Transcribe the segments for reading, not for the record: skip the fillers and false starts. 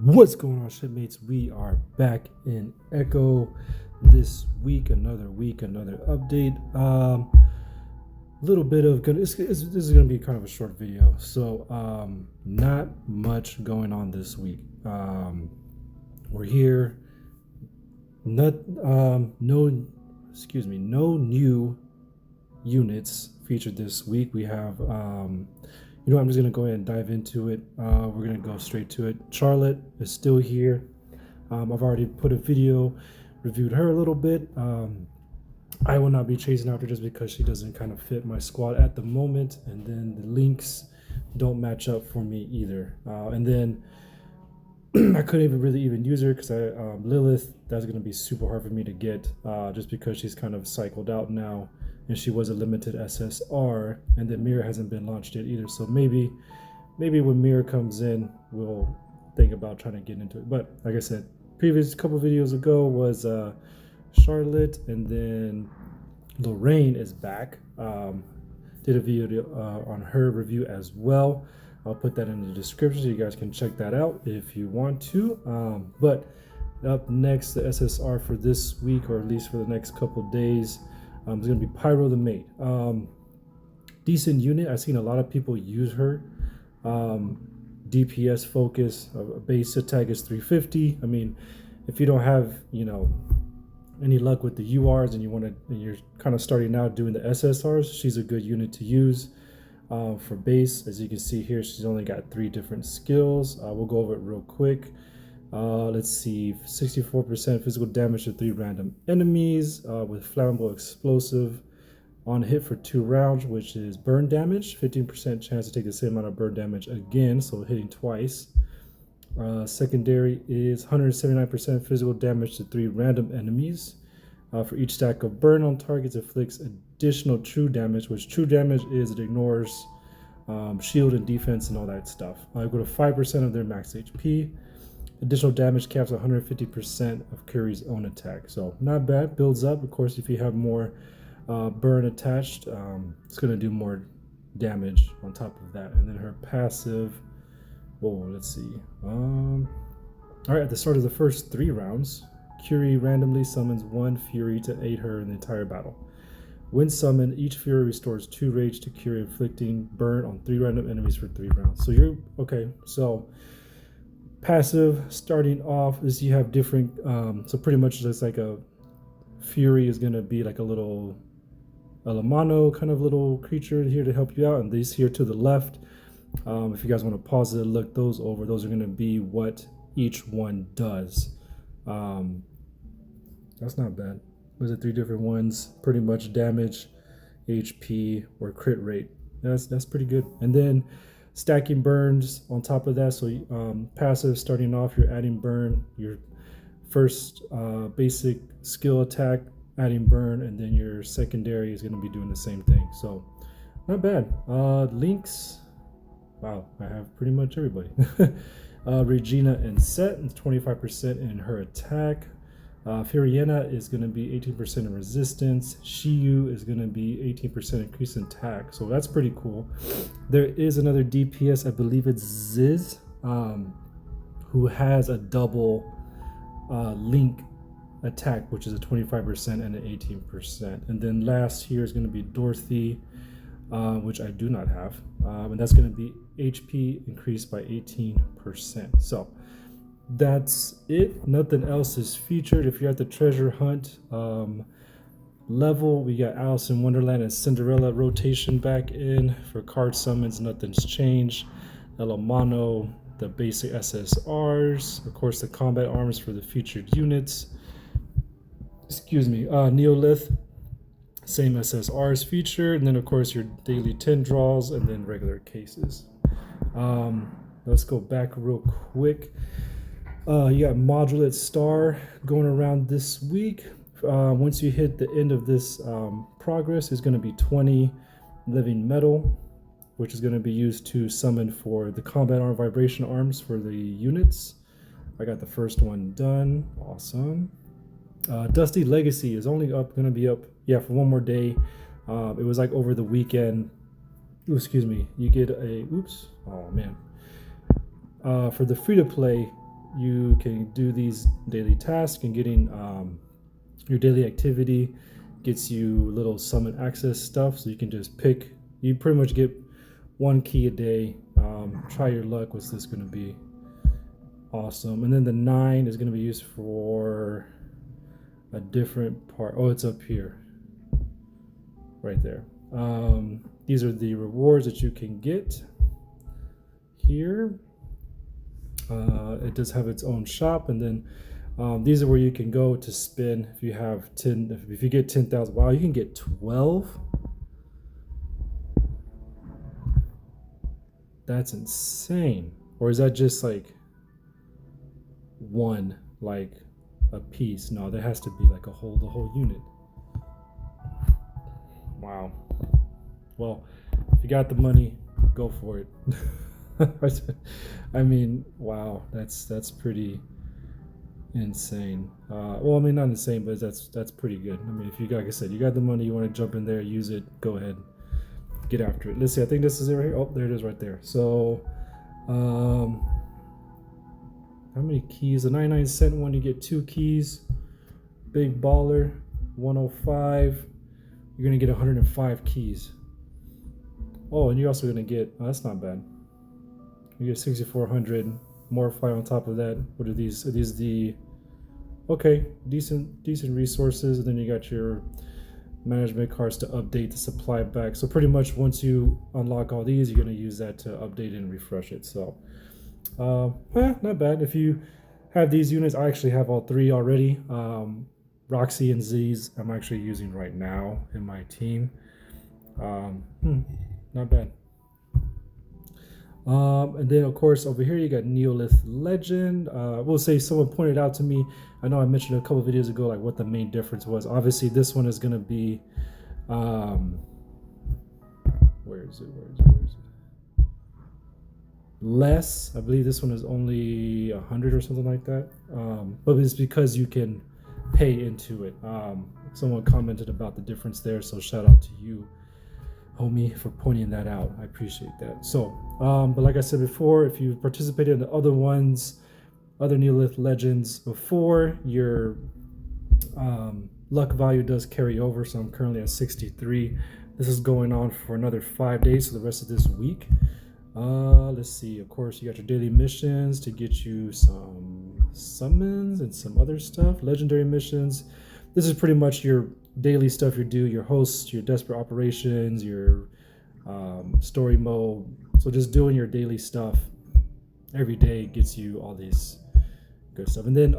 What's going on, shipmates? We are back in Echo this week, another update. Little bit of this is gonna be kind of a short video, so not much going on this week. We're here. No new units featured this week. We have I'm just gonna go ahead and dive into it. We're gonna go straight to it. Scarlet is still here. I've already put a video, reviewed her a little bit. I will not be chasing after just because she doesn't kind of fit my squad at the moment, and then the links don't match up for me either. And then I couldn't even use her because Lilith, that's gonna be super hard for me to get, just because she's kind of cycled out now. And she was a limited SSR, and then Mirror hasn't been launched yet either. So maybe when Mirror comes in, we'll think about trying to get into it. But like I said, previous couple videos ago was Charlotte, and then Lorraine is back. Did a video on her review as well. I'll put that in the description so you guys can check that out if you want to. But up next, the SSR for this week, or at least for the next couple days, is going to be Pyro the Mate. Decent unit. I've seen a lot of people use her. DPS focus, base attack is 350. I mean, if you don't have, any luck with the URs and you're kind of starting out doing the SSRs, she's a good unit to use. For base, as you can see here, she's only got 3 different skills. We'll go over it real quick. Let's see, 64% physical damage to 3 random enemies with flammable explosive on hit for 2 rounds, which is burn damage. 15% chance to take the same amount of burn damage again, so hitting twice. Secondary is 179% physical damage to 3 random enemies. For each stack of burn on targets, inflicts additional true damage, which true damage is it ignores shield and defense and all that stuff. Go to 5% of their max HP. Additional damage caps 150% of Curry's own attack. So not bad, builds up. Of course, if you have more burn attached, it's going to do more damage on top of that. And then her passive, let's see. All right, at the start of the first 3 rounds, Curie randomly summons 1 Fury to aid her in the entire battle. When summoned, each Fury restores 2 rage to Curie, inflicting burn on 3 random enemies for 3 rounds. So you're okay. So passive, starting off, is you have different, so pretty much just like a Fury is going to be like a little Alamano kind of little creature here to help you out, and these here to the left, if you guys want to pause it and look those over, those are going to be what each one does. That's not bad. Was it 3 different ones? Pretty much damage, HP, or crit rate. That's pretty good. And then stacking burns on top of that. So passive, starting off, you're adding burn. Your first basic skill attack, adding burn, and then your secondary is going to be doing the same thing. So not bad. Links, wow, I have pretty much everybody. Regina and Set, 25% in her attack. Furiena is going to be 18% in resistance. Shiyu is going to be 18% increase in attack. So that's pretty cool. There is another DPS, I believe it's Ziz, who has a double link attack, which is a 25% and an 18%. And then last here is going to be Dorothy, which I do not have. And that's going to be HP increased by 18%. So that's it. Nothing else is featured. If you're at the treasure hunt level, we got Alice in Wonderland and Cinderella rotation back in for card summons. Nothing's changed. Elamano, the basic SSRs, of course the combat arms for the featured units. Neolith, same SSRs featured, and then of course your daily 10 draws, and then regular cases. Let's go back real quick. You got Modulate Star going around this week. Once you hit the end of this progress, is going to be 20 living metal, which is going to be used to summon for the combat arm vibration arms for the units. I got the first one done. Awesome. Dusty Legacy is only going to be up, for one more day. It was like over the weekend. You get a, for the free-to-play, you can do these daily tasks, and getting your daily activity gets you little summon access stuff, so you can just pick. You pretty much get 1 key a day. Try your luck. What's this going to be? Awesome. And then the 9 is going to be used for a different part. Oh, it's up here, right there. These are the rewards that you can get here. It does have its own shop, and then these are where you can go to spin. If you have 10, if you get 10,000, wow, you can get 12. That's insane. Or is that just like one, like a piece? No, there has to be like the whole unit. Wow. Well, if you got the money, go for it. I mean, wow, that's pretty insane. Well, I mean, not insane, but that's pretty good. I mean, if you got, like I said, you got the money, you want to jump in there, use it, go ahead, get after it. Let's see. I think this is it right here. Oh, there it is right there. So, how many keys? The 99-cent one, you get 2 keys. Big baller, 105. You're gonna get 105 keys. Oh, and you're also gonna get. Oh, that's not bad. You get 6,400 more fly on top of that. What are these? Are these the? Okay, decent resources, and then you got your management cards to update the supply back. So pretty much once you unlock all these, you're gonna use that to update and refresh it. So, not bad. If you have these units, I actually have all 3 already. Roxy and Z's I'm actually using right now in my team. Not bad. And then of course over here you got Neolith Legend. We'll say someone pointed out to me, I know I mentioned a couple videos ago, like what the main difference was. Obviously this one is going to be where is it less. I believe this one is only 100 or something like that, but it's because you can pay into it. Someone commented about the difference there, so shout out to you, homie, for pointing that out. I appreciate that. So but like I said before, if you participated in the other ones, other Neolith Legends before, your luck value does carry over. So I'm currently at 63. This is going on for another 5 days, so the rest of this week. Let's see, of course you got your daily missions to get you some summons and some other stuff. Legendary missions, this is pretty much your daily stuff you do, your hosts, your desperate operations, your story mode. So just doing your daily stuff every day gets you all these good stuff. And then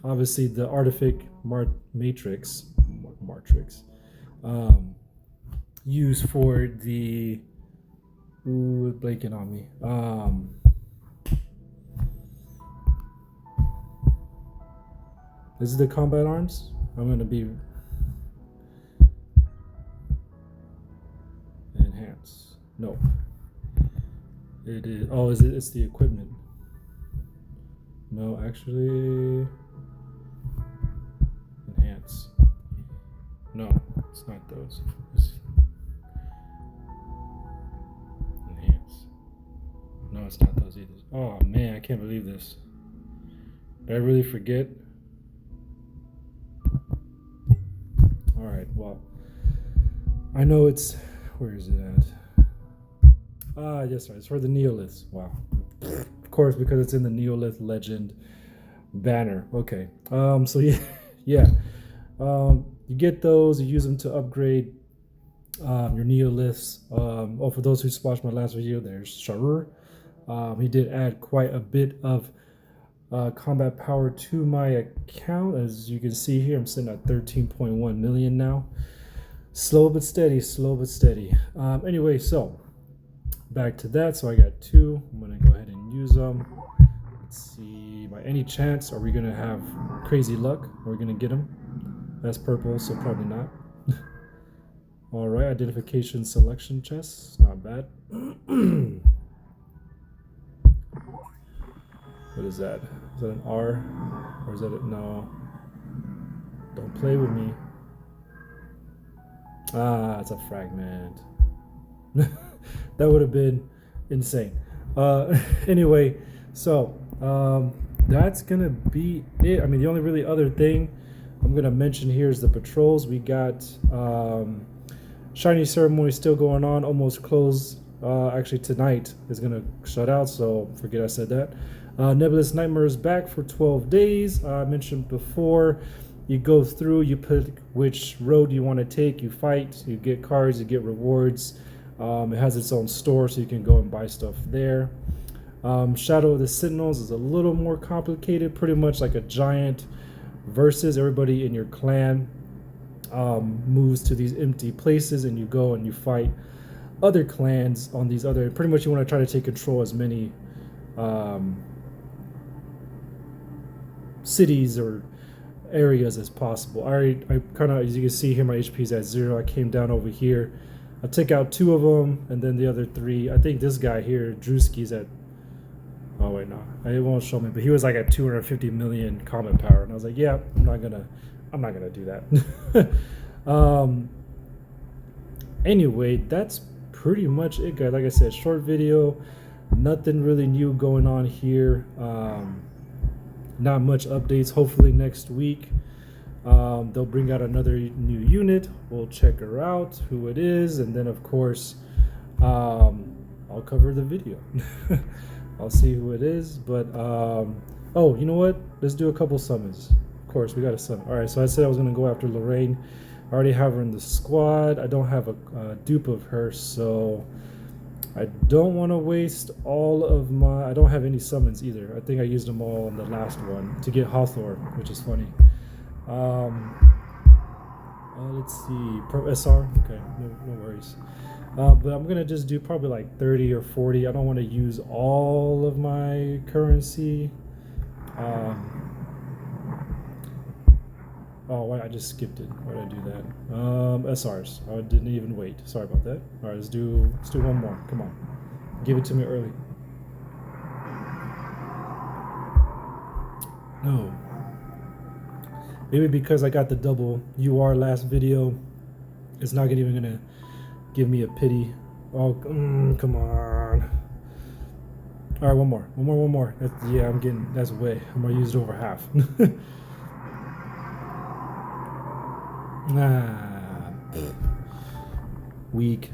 obviously the artifact matrix used for the blanking on me. This is the combat arms. I'm gonna be enhance. No, it is. Oh, is it? It's the equipment. No, actually, enhance. No, it's not those. It's enhance. No, it's not those either. Oh man, I can't believe this. Did I really forget? All right, well, I know it's, where is it at? Yes, right, it's for the Neoliths. Wow. Of course, because it's in the Neolith Legend banner. Okay, so yeah, you get those, you use them to upgrade your Neoliths. Oh, for those who watched my last video, there's SHHHHIIPPMMAAATTEEESSS. He did add quite a bit of combat power to my account. As you can see here, I'm sitting at 13.1 million now. Slow but steady, slow but steady. Anyway, so back to that. So I got 2. I'm gonna go ahead and use them. Let's see, by any chance are we gonna have crazy luck? Are we gonna get them? That's purple, so probably not. All right, identification selection chest, not bad. What is that? Is that an R? Or is that a, no? Don't play with me. Ah, it's a fragment. That would have been insane. Anyway, so that's gonna be it. I mean, the only really other thing I'm gonna mention here is the patrols. We got shiny ceremony still going on, almost closed. Actually tonight is gonna shut out, so forget I said that. Nebulous Nightmare is back for 12 days. I mentioned before, you go through, you pick which road you want to take, you fight, you get cards, you get rewards. It has its own store, so you can go and buy stuff there. Shadow of the Sentinels is a little more complicated, pretty much like a giant versus. Everybody in your clan moves to these empty places, and you go and you fight other clans on these other. Pretty much, you want to try to take control as many cities or areas as possible. I kind of, as you can see here, my HP is at 0. I came down over here. I took out 2 of them, and then the other 3. I think this guy here, Drewski's at. Oh wait, no, it won't show me. But he was like at 250 million combat power, and I was like, yeah, I'm not gonna do that. Anyway, that's pretty much it, guys. Like I said, short video, nothing really new going on here. Not much updates. Hopefully next week they'll bring out another new unit. We'll check her out, who it is, and then of course I'll cover the video. I'll see who it is. But oh, you know what, let's do a couple summons. Of course, we got a summon. All right, so I said I was gonna go after Lorine. I already have her in the squad. I don't have a dupe of her, so I don't want to waste all of my. I don't have any summons either. I think I used them all on the last one to get Hawthorne, which is funny. Let's see, Pro SR. Okay, no worries. But I'm gonna just do probably like 30 or 40. I don't want to use all of my currency. Oh, why I just skipped it. Why did I do that? SRs. I didn't even wait. Sorry about that. All right, let's do one more. Come on, give it to me early. No. Maybe because I got the double UR last video, it's not even gonna give me a pity. Oh, come on. All right, one more. Yeah, I'm getting. That's way. I'm gonna use it over half. Weak,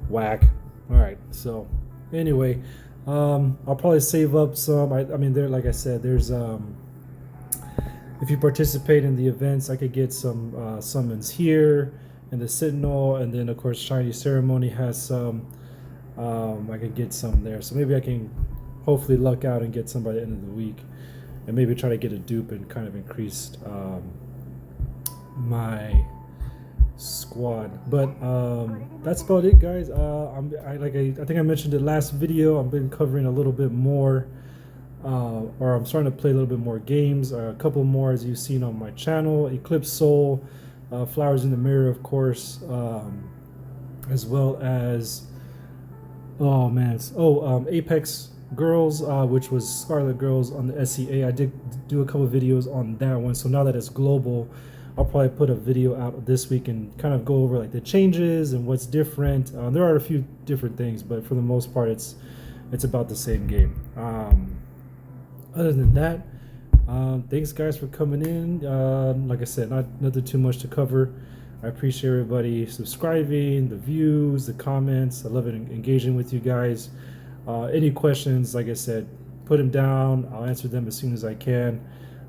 whack. All right, so anyway, I'll probably save up some. I mean, there, like I said, there's if you participate in the events, I could get some summons here and the Sentinel, and then of course Shiny Ceremony has some. I could get some there, so maybe I can hopefully luck out and get some by the end of the week, and maybe try to get a dupe and kind of increase my squad. But that's about it, guys. I think I mentioned it last video. I've been covering a little bit more, or I'm starting to play a little bit more games. A couple more, as you've seen on my channel. Eclipsoul, Flowers in the Mirror, of course, as well as Apex Girls, which was Scarlet Girls on the SCA. I did do a couple videos on that one. So now that it's global, I'll probably put a video out this week and kind of go over like the changes and what's different. There are a few different things, but for the most part, it's about the same game. Other than that, thanks guys for coming in. Like I said, nothing too much to cover. I appreciate everybody subscribing, the views, the comments. I love it engaging with you guys. Any questions, like I said, put them down. I'll answer them as soon as I can.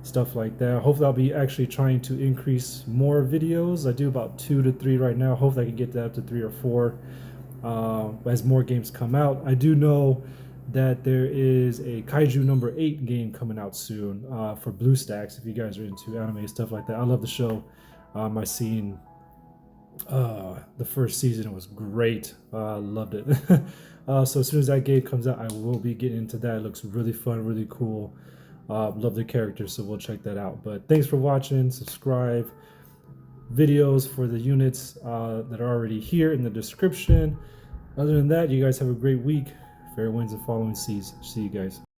Stuff like that. Hopefully I'll be actually trying to increase more videos. I do about 2 to 3 right now. Hopefully I can get that up to 3 or 4 as more games come out. I do know that there is a Kaiju number 8 game coming out soon for BlueStacks, if you guys are into anime and stuff like that. I love the show. I seen the first season. It was great. Loved it. So as soon as that game comes out, I will be getting into that. It looks really fun, really cool. Love the characters, so we'll check that out. But thanks for watching. Subscribe. Videos for the units that are already here in the description. Other than that, you guys have a great week. Fair winds and following seas. See you guys.